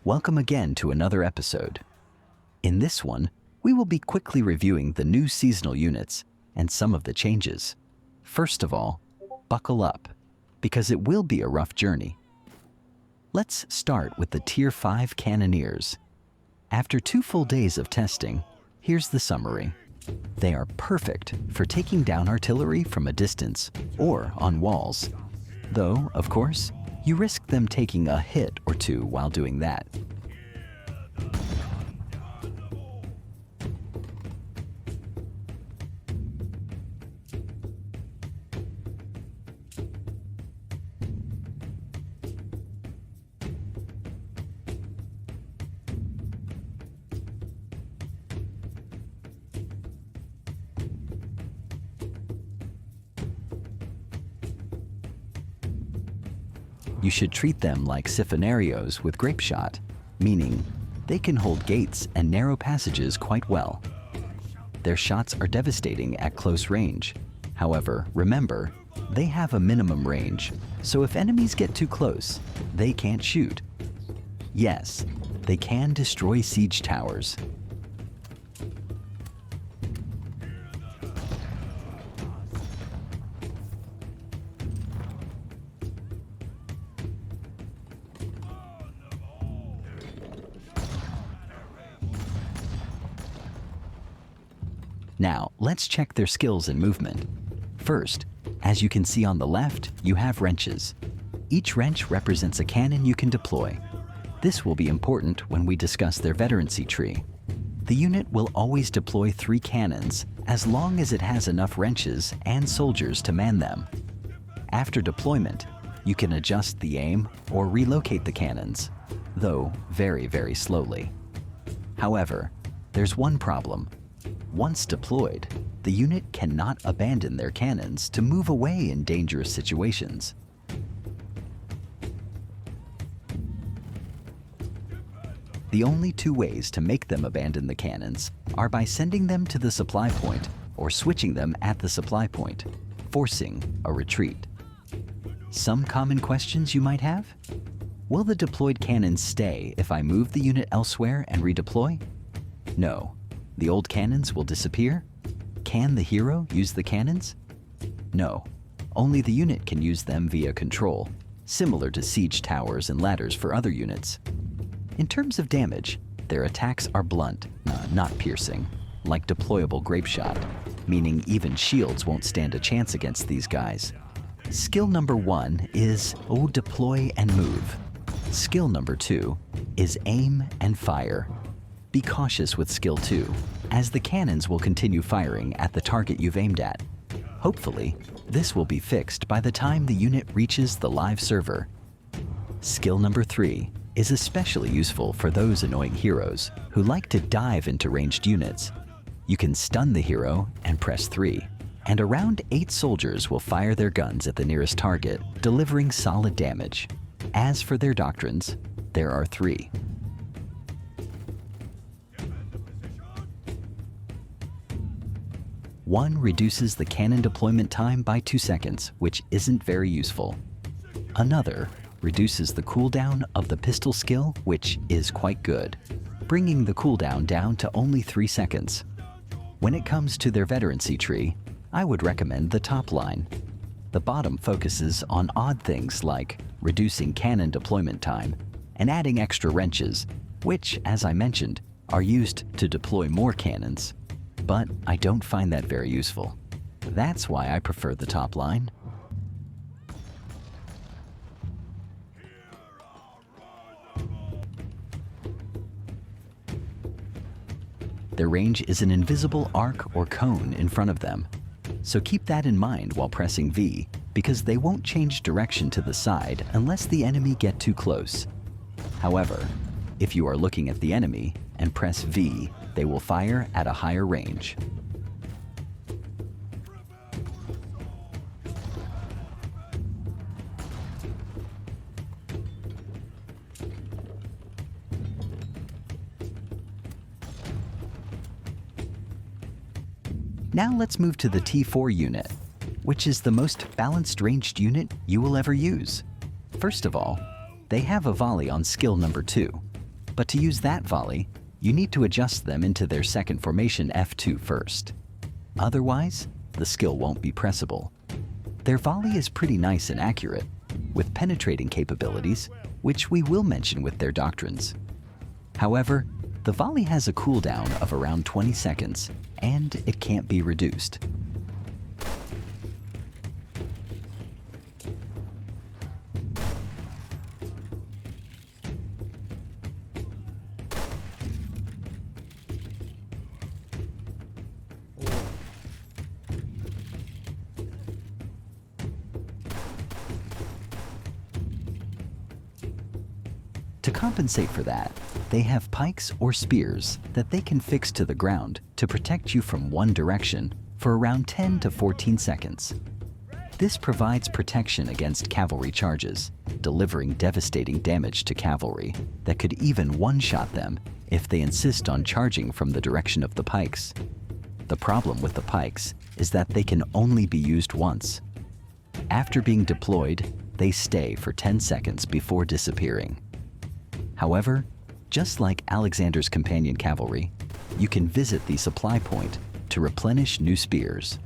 Welcome again to another episode. In this one, we will be quickly reviewing the new seasonal units and some of the changes. First of all, buckle up, because it will be a rough journey. Let's start with the Tier 5 Cannoneers. After 2 full days of testing, here's the summary. They are perfect for taking down artillery from a distance or on walls. Though, of course, you risk them taking a hit or two while doing that. You should treat them like Siphonarios with grape shot, meaning they can hold gates and narrow passages quite well. Their shots are devastating at close range. However, remember, they have a minimum range, so if enemies get too close, they can't shoot. Yes, they can destroy siege towers. Now, let's check their skills and movement. First, as you can see on the left, you have wrenches. Each wrench represents a cannon you can deploy. This will be important when we discuss their veterancy tree. The unit will always deploy 3 cannons as long as it has enough wrenches and soldiers to man them. After deployment, you can adjust the aim or relocate the cannons, though very, very slowly. However, there's one problem. Once deployed, the unit cannot abandon their cannons to move away in dangerous situations. The only 2 ways to make them abandon the cannons are by sending them to the supply point or switching them at the supply point, forcing a retreat. Some common questions you might have? Will the deployed cannons stay if I move the unit elsewhere and redeploy? No. The old cannons will disappear? Can the hero use the cannons? No, only the unit can use them via control, similar to siege towers and ladders for other units. In terms of damage, their attacks are blunt, not piercing, like deployable grape shot, meaning even shields won't stand a chance against these guys. Skill number 1 is deploy and move. Skill number 2 is aim and fire. Be cautious with skill 2, as the cannons will continue firing at the target you've aimed at. Hopefully, this will be fixed by the time the unit reaches the live server. Skill number 3 is especially useful for those annoying heroes who like to dive into ranged units. You can stun the hero and press 3, and around 8 soldiers will fire their guns at the nearest target, delivering solid damage. As for their doctrines, there are 3. 1 reduces the cannon deployment time by 2 seconds, which isn't very useful. Another reduces the cooldown of the pistol skill, which is quite good, bringing the cooldown down to only 3 seconds. When it comes to their veterancy tree, I would recommend the top line. The bottom focuses on odd things like reducing cannon deployment time and adding extra wrenches, which, as I mentioned, are used to deploy more cannons. But I don't find that very useful. That's why I prefer the top line. Their range is an invisible arc or cone in front of them. So keep that in mind while pressing V, because they won't change direction to the side unless the enemy get too close. However, if you are looking at the enemy and press V, they will fire at a higher range. Now let's move to the T4 unit, which is the most balanced ranged unit you will ever use. First of all, they have a volley on skill number 2. But to use that volley, you need to adjust them into their second formation F2 first. Otherwise, the skill won't be pressable. Their volley is pretty nice and accurate, with penetrating capabilities, which we will mention with their doctrines. However, the volley has a cooldown of around 20 seconds, and it can't be reduced. To compensate for that, they have pikes or spears that they can fix to the ground to protect you from one direction for around 10 to 14 seconds. This provides protection against cavalry charges, delivering devastating damage to cavalry that could even one-shot them if they insist on charging from the direction of the pikes. The problem with the pikes is that they can only be used once. After being deployed, they stay for 10 seconds before disappearing. However, just like Alexander's companion cavalry, you can visit the supply point to replenish new spears.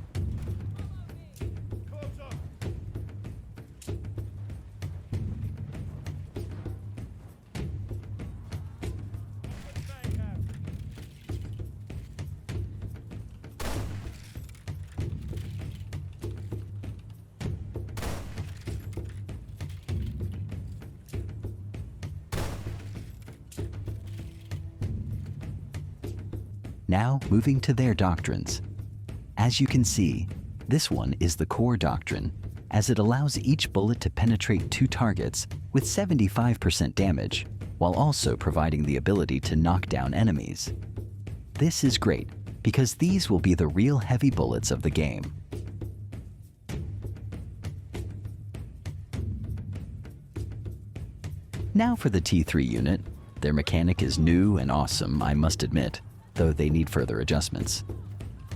Now, moving to their doctrines. As you can see, this one is the core doctrine, as it allows each bullet to penetrate 2 targets with 75% damage, while also providing the ability to knock down enemies. This is great, because these will be the real heavy bullets of the game. Now for the T3 unit. Their mechanic is new and awesome, I must admit, though they need further adjustments.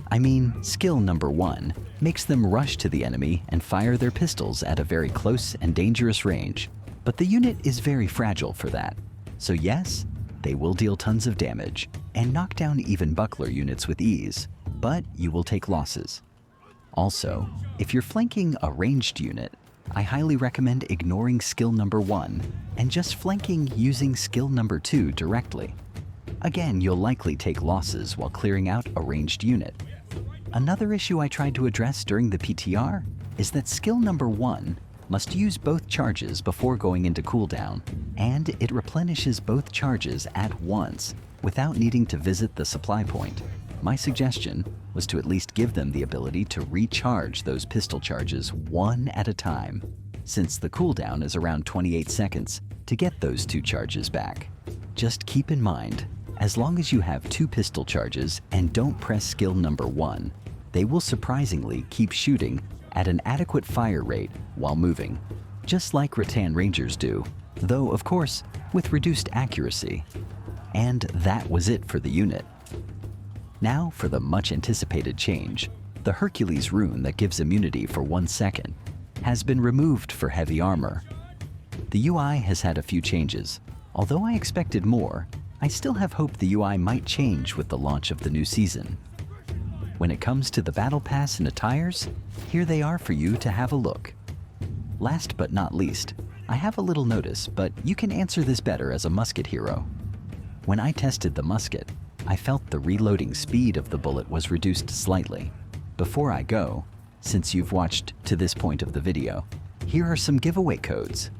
I mean, skill number 1 makes them rush to the enemy and fire their pistols at a very close and dangerous range, but the unit is very fragile for that. So yes, they will deal tons of damage and knock down even buckler units with ease, but you will take losses. Also, if you're flanking a ranged unit, I highly recommend ignoring skill number 1 and just flanking using skill number 2 directly. Again, you'll likely take losses while clearing out a ranged unit. Another issue I tried to address during the PTR is that skill number 1 must use both charges before going into cooldown, and it replenishes both charges at once without needing to visit the supply point. My suggestion was to at least give them the ability to recharge those pistol charges one at a time, since the cooldown is around 28 seconds to get those 2 charges back. Just keep in mind, as long as you have 2 pistol charges and don't press skill number 1, they will surprisingly keep shooting at an adequate fire rate while moving, just like Rattan Rangers do, though of course with reduced accuracy. And that was it for the unit. Now for the much anticipated change. The Hercules rune that gives immunity for 1 second has been removed for heavy armor. The UI has had a few changes. Although I expected more, I still have hope the UI might change with the launch of the new season. When it comes to the Battle Pass and attires, here they are for you to have a look. Last but not least, I have a little notice, but you can answer this better as a musket hero. When I tested the musket, I felt the reloading speed of the bullet was reduced slightly. Before I go, since you've watched to this point of the video, here are some giveaway codes.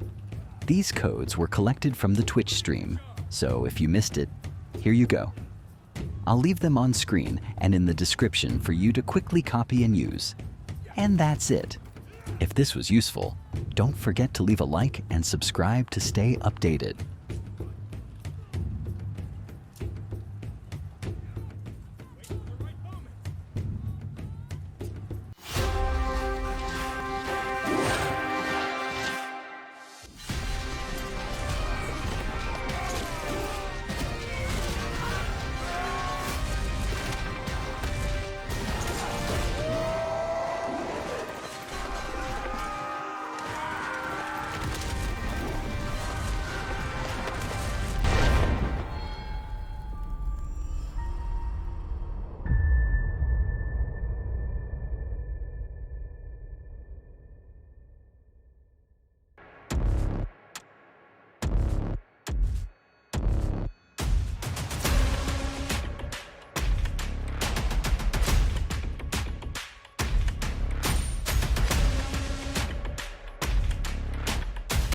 These codes were collected from the Twitch stream, so if you missed it, here you go. I'll leave them on screen and in the description for you to quickly copy and use. And that's it. If this was useful, don't forget to leave a like and subscribe to stay updated.